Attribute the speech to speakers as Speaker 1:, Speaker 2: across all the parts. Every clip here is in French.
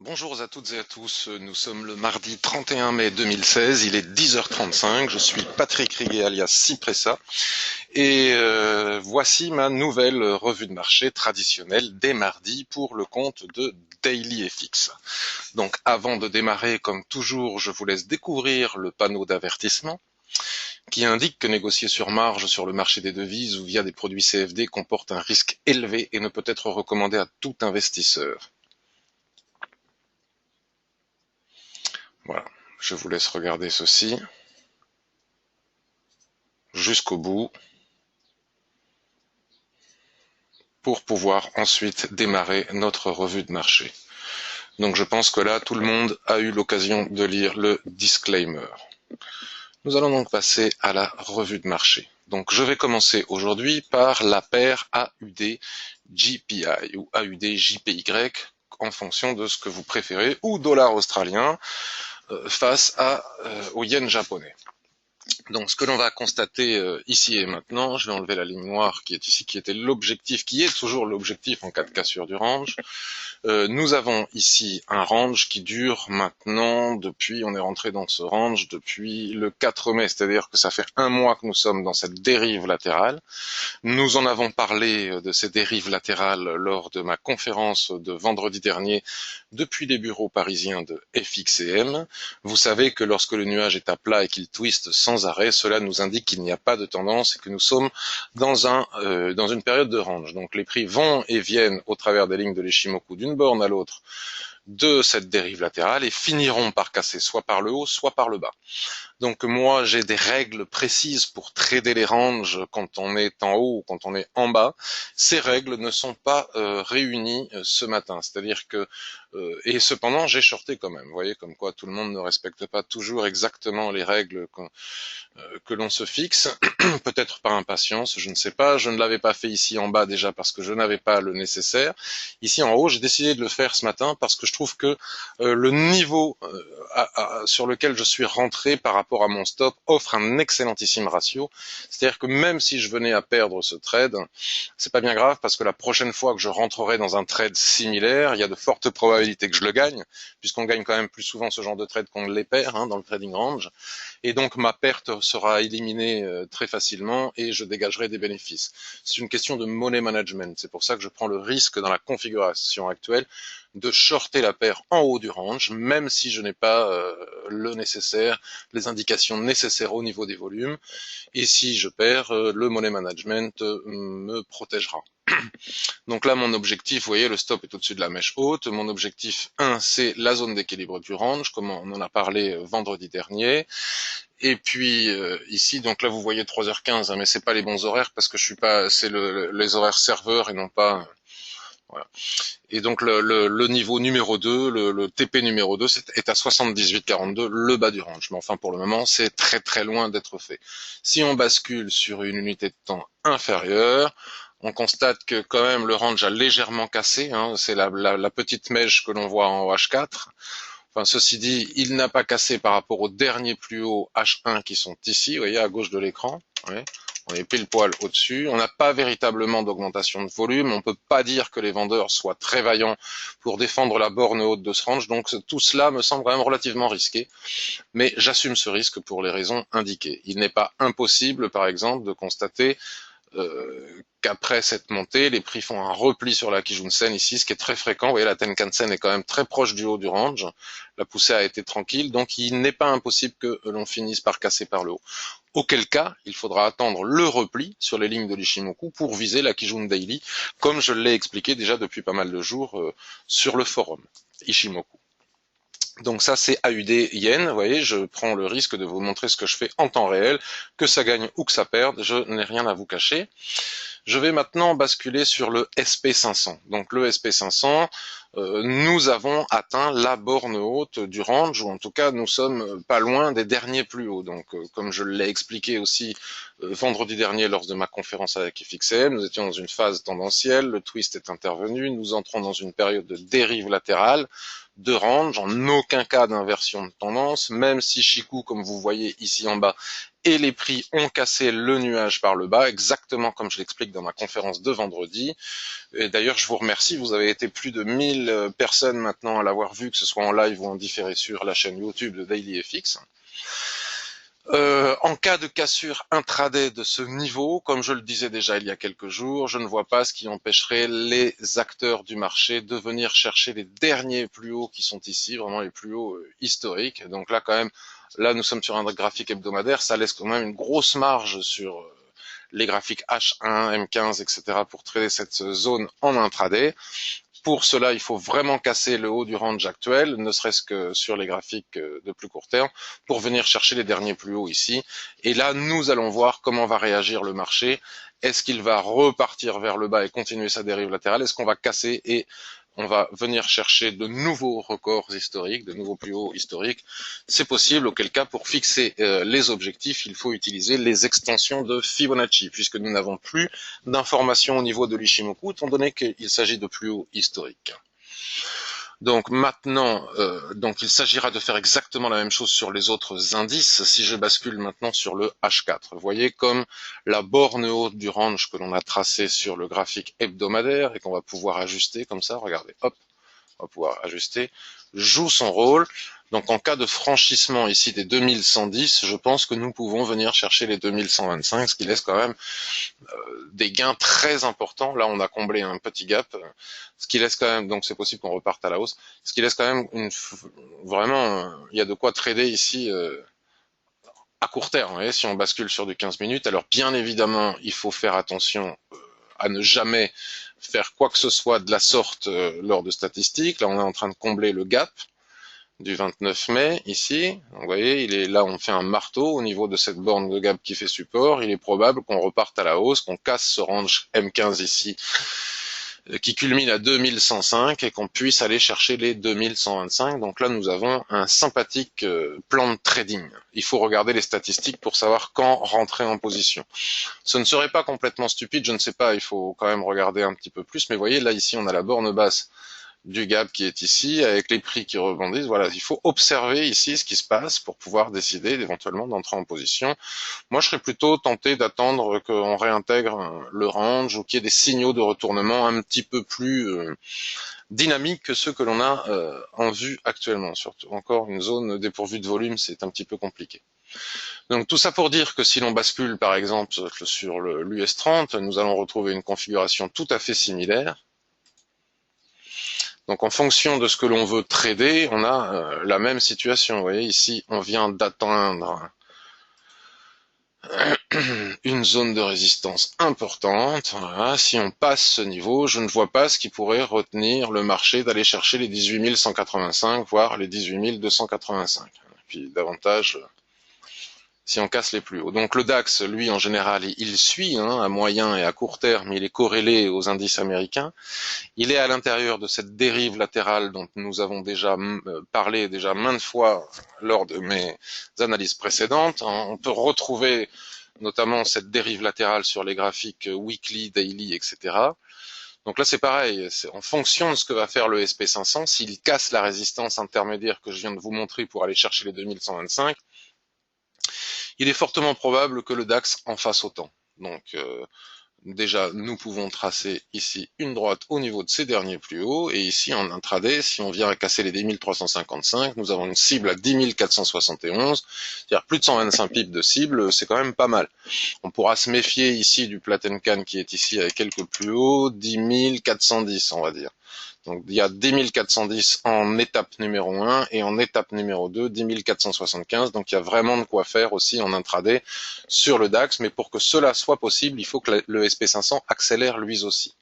Speaker 1: Bonjour à toutes et à tous, nous sommes le mardi 31 mai 2016, il est 10h35, je suis Patrick Riguet alias Cipressa et voici ma nouvelle revue de marché traditionnelle des mardis pour le compte de DailyFX. Donc avant de démarrer, comme toujours, je vous laisse découvrir le panneau d'avertissement qui indique que négocier sur marge sur le marché des devises ou via des produits CFD comporte un risque élevé et ne peut être recommandé à tout investisseur. Voilà, je vous laisse regarder ceci jusqu'au bout pour pouvoir ensuite démarrer notre revue de marché. Donc je pense que là, tout le monde a eu l'occasion de lire le disclaimer. Nous allons donc passer à la revue de marché. Donc je vais commencer aujourd'hui par la paire AUD GPI ou AUD JPY en fonction de ce que vous préférez, ou dollar australien face au yen japonais. Donc ce que l'on va constater ici et maintenant, je vais enlever la ligne noire qui est ici, qui était l'objectif, qui est toujours l'objectif en cas de cassure du range. Nous avons ici un range qui dure maintenant depuis, on est rentré dans ce range depuis le 4 mai, c'est-à-dire que ça fait un mois que nous sommes dans cette dérive latérale. Nous en avons parlé de ces dérives latérales lors de ma conférence de vendredi dernier depuis les bureaux parisiens de FXCM. Vous savez que lorsque le nuage est à plat et qu'il twiste sans arrêt, cela nous indique qu'il n'y a pas de tendance et que nous sommes dans une période de range. Donc les prix vont et viennent au travers des lignes de l'Ishimoku d'une borne à l'autre de cette dérive latérale et finiront par casser soit par le haut, soit par le bas. Donc moi, j'ai des règles précises pour trader les ranges quand on est en haut ou quand on est en bas. Ces règles ne sont pas réunies ce matin. C'est-à-dire que, et cependant, j'ai shorté quand même. Vous voyez, comme quoi tout le monde ne respecte pas toujours exactement les règles que l'on se fixe, peut-être par impatience, je ne sais pas. Je ne l'avais pas fait ici en bas déjà parce que je n'avais pas le nécessaire. Ici en haut, j'ai décidé de le faire ce matin parce que je trouve que le niveau sur lequel je suis rentré par rapport à mon stop offre un excellentissime ratio. C'est-à-dire que même si je venais à perdre ce trade, c'est pas bien grave parce que la prochaine fois que je rentrerai dans un trade similaire, il y a de fortes probabilités que je le gagne, puisqu'on gagne quand même plus souvent ce genre de trade qu'on ne les perd dans le trading range. Et donc ma perte sera éliminée très facilement et je dégagerai des bénéfices. C'est une question de money management. C'est pour ça que je prends le risque dans la configuration actuelle de shorter la paire en haut du range, même si je n'ai pas le nécessaire, les indications nécessaires au niveau des volumes. Et si je perds, le money management me protégera. Donc là, mon objectif, vous voyez, le stop est au-dessus de la mèche haute. Mon objectif 1, c'est la zone d'équilibre du range, comme on en a parlé vendredi dernier. Et puis ici, donc là, vous voyez 3h15, mais c'est pas les bons horaires parce que je suis pas, c'est les horaires serveurs et non pas. Voilà. Et donc le niveau numéro 2, le TP numéro 2 est à 78,42, le bas du range. Mais enfin pour le moment c'est très très loin d'être fait. Si on bascule sur une unité de temps inférieure, on constate que quand même le range a légèrement cassé, c'est la petite mèche que l'on voit en H4. Enfin, ceci dit, il n'a pas cassé par rapport aux derniers plus hauts H1 qui sont ici, vous voyez, à gauche de l'écran. Ouais. On est pile poil au-dessus. On n'a pas véritablement d'augmentation de volume. On ne peut pas dire que les vendeurs soient très vaillants pour défendre la borne haute de ce range. Donc tout cela me semble quand même relativement risqué. Mais j'assume ce risque pour les raisons indiquées. Il n'est pas impossible, par exemple, de constater qu'après cette montée, les prix font un repli sur la Kijun-sen ici, ce qui est très fréquent. Vous voyez, la Tenkan-sen est quand même très proche du haut du range. La poussée a été tranquille, donc il n'est pas impossible que l'on finisse par casser par le haut. Auquel cas, il faudra attendre le repli sur les lignes de l'Ishimoku pour viser la Kijun Daily, comme je l'ai expliqué déjà depuis pas mal de jours sur le forum Ishimoku. Donc ça c'est AUD Yen, vous voyez, je prends le risque de vous montrer ce que je fais en temps réel, que ça gagne ou que ça perde, je n'ai rien à vous cacher. Je vais maintenant basculer sur le SP500. Donc le SP500, nous avons atteint la borne haute du range, ou en tout cas nous sommes pas loin des derniers plus hauts. Donc comme je l'ai expliqué aussi vendredi dernier lors de ma conférence avec FXM, nous étions dans une phase tendancielle, le twist est intervenu, nous entrons dans une période de dérive latérale, de range, en aucun cas d'inversion de tendance, même si Chikou, comme vous voyez ici en bas, et les prix ont cassé le nuage par le bas, exactement comme je l'explique dans ma conférence de vendredi. Et d'ailleurs, je vous remercie, vous avez été plus de 1000 personnes maintenant à l'avoir vu, que ce soit en live ou en différé sur la chaîne YouTube de DailyFX. En cas de cassure intraday de ce niveau, comme je le disais déjà il y a quelques jours, je ne vois pas ce qui empêcherait les acteurs du marché de venir chercher les derniers plus hauts qui sont ici, vraiment les plus hauts historiques. Donc là, quand même, là nous sommes sur un graphique hebdomadaire, ça laisse quand même une grosse marge sur les graphiques H1, M15, etc. pour trader cette zone en intraday. Pour cela, il faut vraiment casser le haut du range actuel, ne serait-ce que sur les graphiques de plus court terme, pour venir chercher les derniers plus hauts ici. Et là, nous allons voir comment va réagir le marché. Est-ce qu'il va repartir vers le bas et continuer sa dérive latérale? Est-ce qu'on va casser et on va venir chercher de nouveaux records historiques, de nouveaux plus hauts historiques? C'est possible, auquel cas, pour fixer les objectifs, il faut utiliser les extensions de Fibonacci, puisque nous n'avons plus d'informations au niveau de l'Ishimoku, étant donné qu'il s'agit de plus hauts historiques. Donc maintenant, il s'agira de faire exactement la même chose sur les autres indices. Si je bascule maintenant sur le H4, vous voyez comme la borne haute du range que l'on a tracé sur le graphique hebdomadaire et qu'on va pouvoir ajuster comme ça, regardez, hop, on va pouvoir ajuster, joue son rôle. Donc en cas de franchissement ici des 2110, je pense que nous pouvons venir chercher les 2125, ce qui laisse quand même des gains très importants. Là, on a comblé un petit gap, ce qui laisse quand même, donc c'est possible qu'on reparte à la hausse, ce qui laisse quand même vraiment, il y a de quoi trader ici à court terme. Vous voyez, si on bascule sur du 15 minutes, alors bien évidemment, il faut faire attention à ne jamais faire quoi que ce soit de la sorte lors de statistiques. Là, on est en train de combler le gap du 29 mai ici. Donc, vous voyez, il est là, on fait un marteau au niveau de cette borne de gap qui fait support. Il est probable qu'on reparte à la hausse, qu'on casse ce range M15 ici qui culmine à 2105 et qu'on puisse aller chercher les 2125. Donc là, nous avons un sympathique plan de trading. Il faut regarder les statistiques pour savoir quand rentrer en position. Ce ne serait pas complètement stupide, je ne sais pas, il faut quand même regarder un petit peu plus. Mais vous voyez, là, ici, on a la borne basse du gap qui est ici, avec les prix qui rebondissent. Voilà, il faut observer ici ce qui se passe pour pouvoir décider éventuellement d'entrer en position. Moi, je serais plutôt tenté d'attendre qu'on réintègre le range ou qu'il y ait des signaux de retournement un petit peu plus dynamiques que ceux que l'on a en vue actuellement. Surtout encore une zone dépourvue de volume, c'est un petit peu compliqué. Donc tout ça pour dire que si l'on bascule par exemple sur l'US 30, nous allons retrouver une configuration tout à fait similaire. Donc en fonction de ce que l'on veut trader, on a la même situation. Vous voyez ici, on vient d'atteindre une zone de résistance importante. Voilà. Si on passe ce niveau, je ne vois pas ce qui pourrait retenir le marché d'aller chercher les 18 185, voire les 18 285. Et puis davantage si on casse les plus hauts. Donc le DAX, lui, en général, il suit à moyen et à court terme, il est corrélé aux indices américains. Il est à l'intérieur de cette dérive latérale dont nous avons déjà parlé maintes fois lors de mes analyses précédentes. On peut retrouver notamment cette dérive latérale sur les graphiques weekly, daily, etc. Donc là c'est pareil, c'est en fonction de ce que va faire le SP500, s'il casse la résistance intermédiaire que je viens de vous montrer pour aller chercher les 2125, il est fortement probable que le DAX en fasse autant. Donc déjà, nous pouvons tracer ici une droite au niveau de ces derniers plus hauts, et ici en intraday, si on vient à casser les 10 355, nous avons une cible à 10 471, c'est-à-dire plus de 125 pips de cible, c'est quand même pas mal. On pourra se méfier ici du Plattencan qui est ici avec quelques plus hauts, 10 410 on va dire. Donc il y a 10 410 en étape numéro 1 et en étape numéro 2, 10 475. Donc il y a vraiment de quoi faire aussi en intraday sur le DAX. Mais pour que cela soit possible, il faut que le SP500 accélère lui aussi.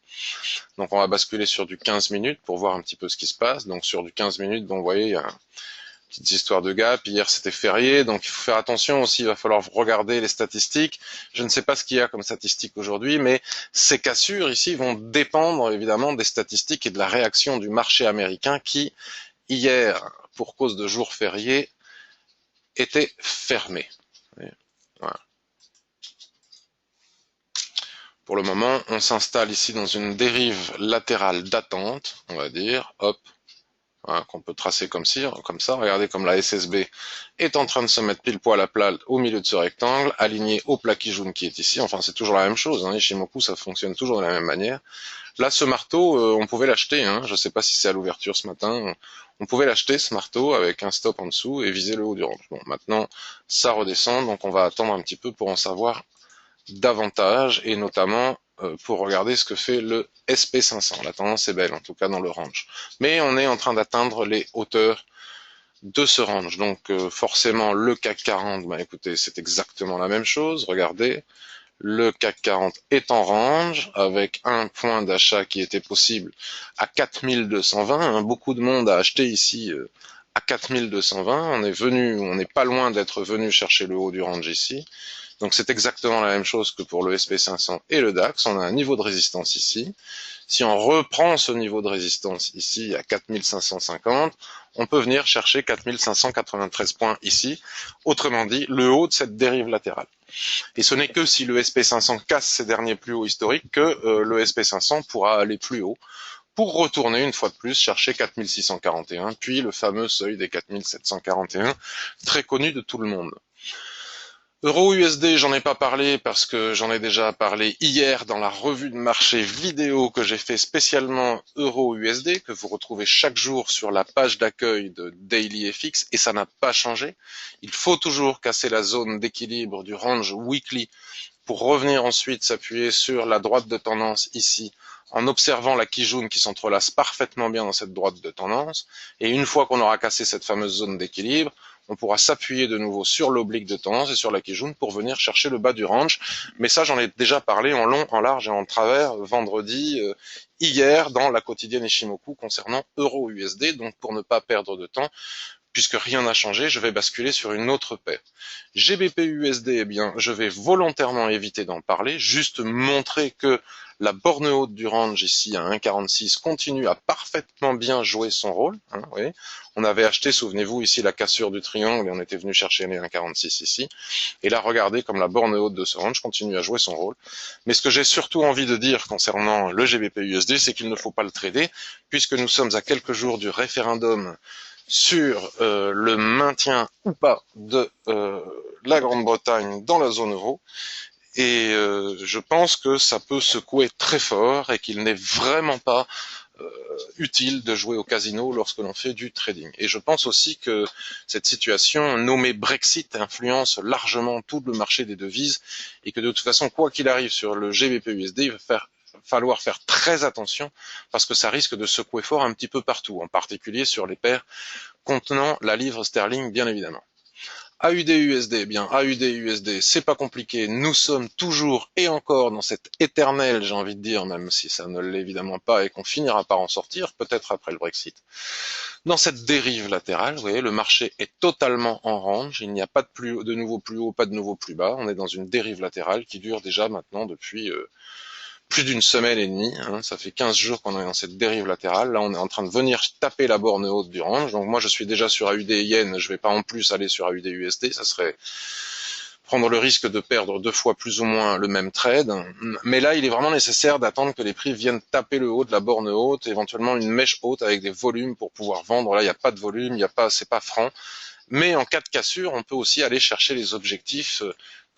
Speaker 1: Donc on va basculer sur du 15 minutes pour voir un petit peu ce qui se passe. Donc sur du 15 minutes, donc vous voyez, il y a petite histoire de gap. Hier c'était férié, donc il faut faire attention aussi, il va falloir regarder les statistiques. Je ne sais pas ce qu'il y a comme statistiques aujourd'hui, mais ces cassures ici vont dépendre évidemment des statistiques et de la réaction du marché américain qui, hier, pour cause de jours fériés, était fermé. Voilà. Pour le moment, on s'installe ici dans une dérive latérale d'attente, on va dire, hop, qu'on peut tracer comme ça. Regardez comme la SSB est en train de se mettre pile poil à plat au milieu de ce rectangle, aligné au plat Kijun qui est ici. Enfin, c'est toujours la même chose. Ishimoku, ça fonctionne toujours de la même manière. Là, ce marteau, on pouvait l'acheter, hein. Je ne sais pas si c'est à l'ouverture ce matin. On pouvait l'acheter, ce marteau, avec un stop en dessous et viser le haut du range. Bon, maintenant, ça redescend, donc on va attendre un petit peu pour en savoir davantage, et notamment pour regarder ce que fait le SP500. La tendance est belle, en tout cas dans le range. Mais on est en train d'atteindre les hauteurs de ce range. Donc forcément, le CAC 40, bah, écoutez, c'est exactement la même chose. Regardez. Le CAC 40 est en range avec un point d'achat qui était possible à 4220. Beaucoup de monde a acheté ici à 4220. On n'est pas loin d'être venu chercher le haut du range ici. Donc c'est exactement la même chose que pour le SP500 et le DAX. On a un niveau de résistance ici. Si on reprend ce niveau de résistance ici à 4550, on peut venir chercher 4593 points ici. Autrement dit, le haut de cette dérive latérale. Et ce n'est que si le SP500 casse ses derniers plus hauts historiques que le SP500 pourra aller plus haut pour retourner une fois de plus chercher 4641, puis le fameux seuil des 4741, très connu de tout le monde. Euro-USD, j'en ai pas parlé parce que j'en ai déjà parlé hier dans la revue de marché vidéo que j'ai fait spécialement Euro-USD, que vous retrouvez chaque jour sur la page d'accueil de DailyFX, et ça n'a pas changé. Il faut toujours casser la zone d'équilibre du range weekly pour revenir ensuite s'appuyer sur la droite de tendance ici, en observant la Kijun qui s'entrelace parfaitement bien dans cette droite de tendance. Et une fois qu'on aura cassé cette fameuse zone d'équilibre, on pourra s'appuyer de nouveau sur l'oblique de tendance et sur la Kijun pour venir chercher le bas du range. Mais ça, j'en ai déjà parlé en long, en large et en travers vendredi, hier, dans la quotidienne Ishimoku concernant Euro-USD. Donc pour ne pas perdre de temps, puisque rien n'a changé, je vais basculer sur une autre paire. GBP-USD, eh bien, je vais volontairement éviter d'en parler, juste montrer que la borne haute du range ici à 1,46 continue à parfaitement bien jouer son rôle. Hein, oui. On avait acheté, souvenez-vous, ici la cassure du triangle et on était venu chercher les 1,46 ici. Et là, regardez comme la borne haute de ce range continue à jouer son rôle. Mais ce que j'ai surtout envie de dire concernant le GBP-USD, c'est qu'il ne faut pas le trader, puisque nous sommes à quelques jours du référendum sur le maintien ou pas de la Grande-Bretagne dans la zone euro. Et je pense que ça peut secouer très fort et qu'il n'est vraiment pas utile de jouer au casino lorsque l'on fait du trading. Et je pense aussi que cette situation nommée Brexit influence largement tout le marché des devises et que de toute façon, quoi qu'il arrive sur le GBP-USD, il va falloir faire très attention parce que ça risque de secouer fort un petit peu partout, en particulier sur les paires contenant la livre sterling, bien évidemment. AUD-USD, bien AUD-USD, c'est pas compliqué. Nous sommes toujours et encore dans cette éternelle, j'ai envie de dire, même si ça ne l'est évidemment pas et qu'on finira par en sortir, peut-être après le Brexit. Dans cette dérive latérale, vous voyez, le marché est totalement en range. Il n'y a pas de nouveau plus haut, pas de nouveau plus bas. On est dans une dérive latérale qui dure déjà maintenant depuis plus d'une semaine et demie, hein, ça fait 15 jours qu'on est dans cette dérive latérale. Là, on est en train de venir taper la borne haute du range. Donc moi, je suis déjà sur AUD Yen, je vais pas en plus aller sur AUD USD, ça serait prendre le risque de perdre deux fois plus ou moins le même trade. Mais là, il est vraiment nécessaire d'attendre que les prix viennent taper le haut de la borne haute, éventuellement une mèche haute avec des volumes pour pouvoir vendre. Là, il n'y a pas de volume, c'est pas franc. Mais en cas de cassure, on peut aussi aller chercher les objectifs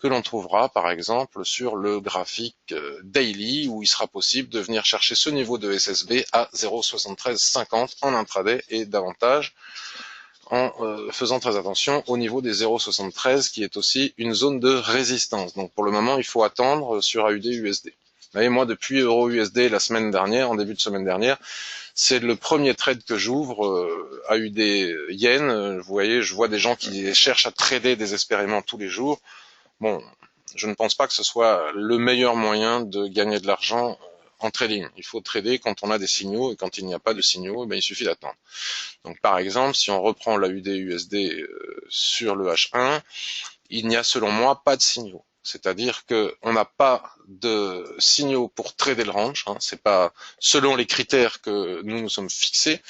Speaker 1: que l'on trouvera par exemple sur le graphique daily où il sera possible de venir chercher ce niveau de SSB à 0,7350 en intraday et davantage en faisant très attention au niveau des 0,73 qui est aussi une zone de résistance. Donc pour le moment, il faut attendre sur AUD-USD. Vous voyez, moi depuis Euro-USD la semaine dernière, en début de semaine dernière, c'est le premier trade que j'ouvre AUD Yen. Vous voyez, je vois des gens qui cherchent à trader désespérément tous les jours. Bon, je ne pense pas que ce soit le meilleur moyen de gagner de l'argent en trading. Il faut trader quand on a des signaux et quand il n'y a pas de signaux, il suffit d'attendre. Donc par exemple, si on reprend l'AUD-USD sur le H1, il n'y a selon moi pas de signaux. C'est-à-dire qu'on n'a pas de signaux pour trader le range. Hein. C'est pas selon les critères que nous nous sommes fixés,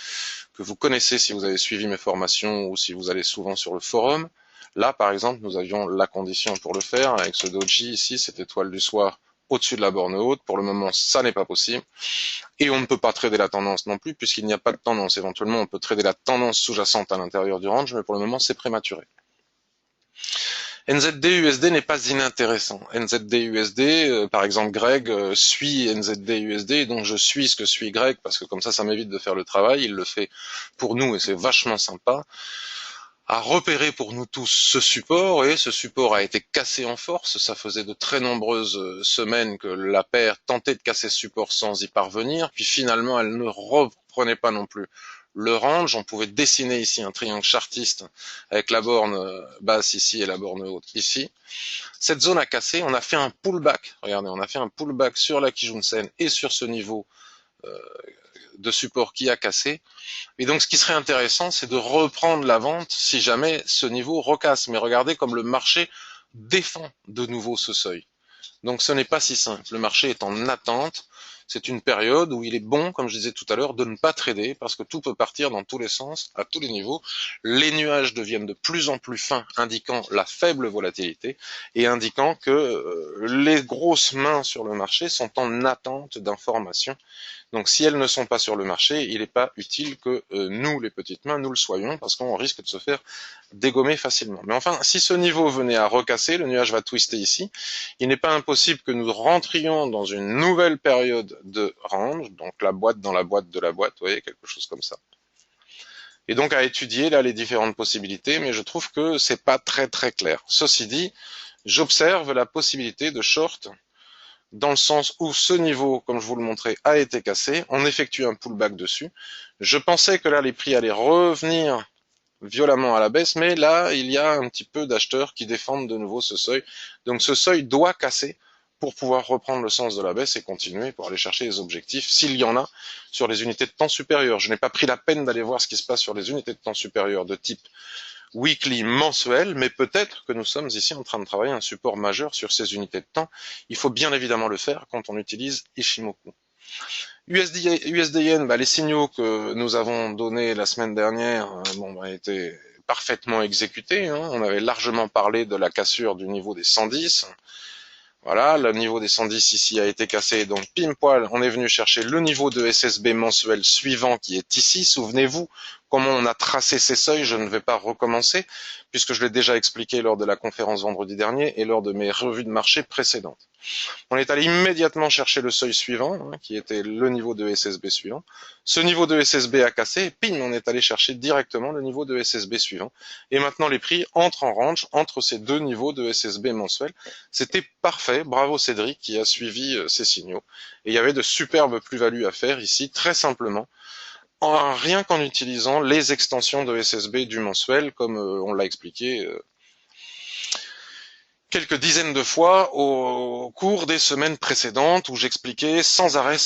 Speaker 1: que vous connaissez si vous avez suivi mes formations ou si vous allez souvent sur le forum. Là, par exemple, nous avions la condition pour le faire avec ce doji ici, cette étoile du soir au-dessus de la borne haute. Pour le moment, ça n'est pas possible. Et on ne peut pas trader la tendance non plus, puisqu'il n'y a pas de tendance. Éventuellement, on peut trader la tendance sous-jacente à l'intérieur du range, mais pour le moment, c'est prématuré. NZD-USD n'est pas inintéressant. NZD-USD, par exemple, Greg suit NZD-USD, donc je suis ce que suit Greg, parce que comme ça m'évite de faire le travail. Il le fait pour nous et c'est vachement sympa. A repéré pour nous tous ce support, et ce support a été cassé en force. Ça faisait de très nombreuses semaines que la paire tentait de casser ce support sans y parvenir, puis finalement elle ne reprenait pas non plus le range. On pouvait dessiner ici un triangle chartiste avec la borne basse ici et la borne haute ici. Cette zone a cassé, on a fait un pullback, regardez, on a fait un pullback sur la Kijun-sen et sur ce niveau de support qui a cassé. Et donc, ce qui serait intéressant, c'est de reprendre la vente si jamais ce niveau recasse. Mais regardez comme le marché défend de nouveau ce seuil. Donc, ce n'est pas si simple. Le marché est en attente. C'est une période où il est bon, comme je disais tout à l'heure, de ne pas trader parce que tout peut partir dans tous les sens, à tous les niveaux. Les nuages deviennent de plus en plus fins, indiquant la faible volatilité et indiquant que les grosses mains sur le marché sont en attente d'informations. Donc si elles ne sont pas sur le marché, il n'est pas utile que nous, les petites mains, nous le soyons, parce qu'on risque de se faire dégommer facilement. Mais enfin, si ce niveau venait à recasser, le nuage va twister ici, il n'est pas impossible que nous rentrions dans une nouvelle période de range, donc la boîte dans la boîte de la boîte, vous voyez, quelque chose comme ça. Et donc à étudier là les différentes possibilités, mais je trouve que c'est pas très très clair. Ceci dit, j'observe la possibilité de short dans le sens où ce niveau, comme je vous le montrais, a été cassé, on effectue un pullback dessus. Je pensais que là, les prix allaient revenir violemment à la baisse, mais là, il y a un petit peu d'acheteurs qui défendent de nouveau ce seuil. Donc ce seuil doit casser pour pouvoir reprendre le sens de la baisse et continuer pour aller chercher les objectifs, s'il y en a, sur les unités de temps supérieures. Je n'ai pas pris la peine d'aller voir ce qui se passe sur les unités de temps supérieures de type weekly mensuel, mais peut-être que nous sommes ici en train de travailler un support majeur sur ces unités de temps. Il faut bien évidemment le faire quand on utilise Ishimoku. USD-Yen, les signaux que nous avons donnés la semaine dernière étaient parfaitement exécutés. On avait largement parlé de la cassure du niveau des 110. Voilà, le niveau des 110 ici a été cassé, donc pile poil, on est venu chercher le niveau de SSB mensuel suivant qui est ici. Souvenez-vous comment on a tracé ces seuils, je ne vais pas recommencer, puisque je l'ai déjà expliqué lors de la conférence vendredi dernier et lors de mes revues de marché précédentes. On est allé immédiatement chercher le seuil suivant, qui était le niveau de SSB suivant. Ce niveau de SSB a cassé, et ping, on est allé chercher directement le niveau de SSB suivant. Et maintenant, les prix entrent en range entre ces deux niveaux de SSB mensuel. C'était parfait, bravo Cédric qui a suivi ces signaux. Et il y avait de superbes plus-values à faire ici, très simplement, rien qu'en utilisant les extensions de SSB du mensuel, comme on l'a expliqué quelques dizaines de fois au cours des semaines précédentes où j'expliquais sans arrêt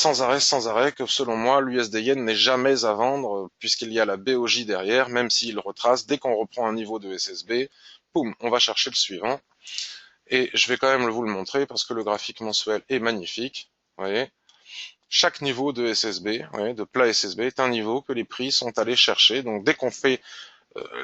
Speaker 1: que selon moi l'USD Yen n'est jamais à vendre puisqu'il y a la BOJ derrière, même s'il retrace, dès qu'on reprend un niveau de SSB, boum, on va chercher le suivant. Et je vais quand même vous le montrer parce que le graphique mensuel est magnifique. Vous voyez, chaque niveau de SSB, de plat SSB, est un niveau que les prix sont allés chercher. Donc dès qu'on fait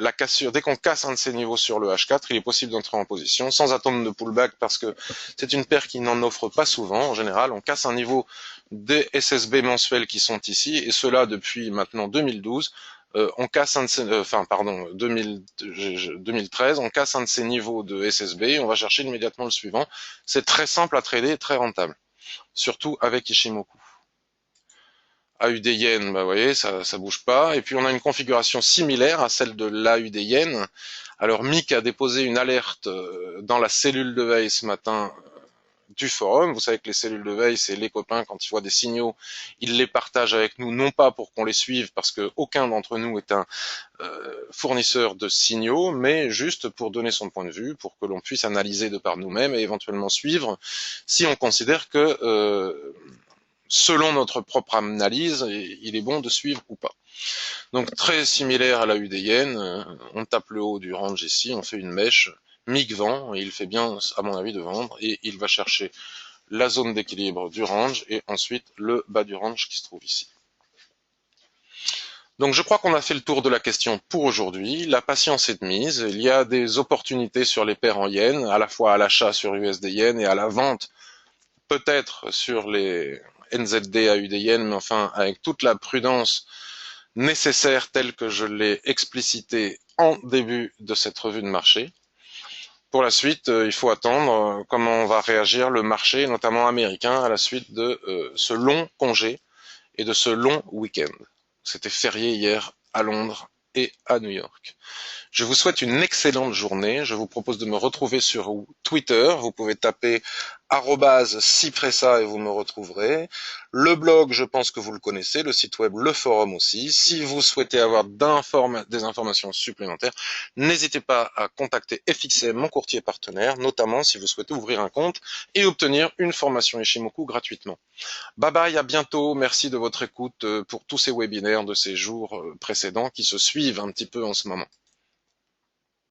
Speaker 1: la cassure, dès qu'on casse un de ces niveaux sur le H4, il est possible d'entrer en position sans attendre de pullback parce que c'est une paire qui n'en offre pas souvent. En général, on casse un niveau des SSB mensuels qui sont ici, et cela depuis maintenant 2012. On casse un de ces, 2013, on casse un de ces niveaux de SSB et on va chercher immédiatement le suivant. C'est très simple à trader et très rentable, surtout avec Ishimoku. AUD Yen, vous voyez, ça bouge pas. Et puis on a une configuration similaire à celle de l'AUD Yen. Alors Mick a déposé une alerte dans la cellule de veille ce matin du forum. Vous savez que les cellules de veille, c'est les copains, quand ils voient des signaux, ils les partagent avec nous, non pas pour qu'on les suive, parce que aucun d'entre nous est un fournisseur de signaux, mais juste pour donner son point de vue, pour que l'on puisse analyser de par nous-mêmes et éventuellement suivre si on considère que selon notre propre analyse, il est bon de suivre ou pas. Donc très similaire à la UD Yen, on tape le haut du range ici, on fait une mèche, MIG vend, et il fait bien à mon avis de vendre, et il va chercher la zone d'équilibre du range, et ensuite le bas du range qui se trouve ici. Donc je crois qu'on a fait le tour de la question pour aujourd'hui, la patience est de mise, il y a des opportunités sur les paires en yens, à la fois à l'achat sur USD Yen et à la vente peut-être sur les NZD à UD Yen, mais enfin avec toute la prudence nécessaire telle que je l'ai explicité en début de cette revue de marché. Pour la suite, il faut attendre comment va réagir le marché, notamment américain, à la suite de ce long congé et de ce long week-end. C'était férié hier à Londres et à New York. Je vous souhaite une excellente journée. Je vous propose de me retrouver sur Twitter. Vous pouvez taper @cipressa et vous me retrouverez. Le blog, je pense que vous le connaissez, le site web, le forum aussi. Si vous souhaitez avoir des informations supplémentaires, n'hésitez pas à contacter FXM, mon courtier partenaire, notamment si vous souhaitez ouvrir un compte et obtenir une formation Ishimoku gratuitement. Bye bye, à bientôt. Merci de votre écoute pour tous ces webinaires de ces jours précédents qui se suivent un petit peu en ce moment.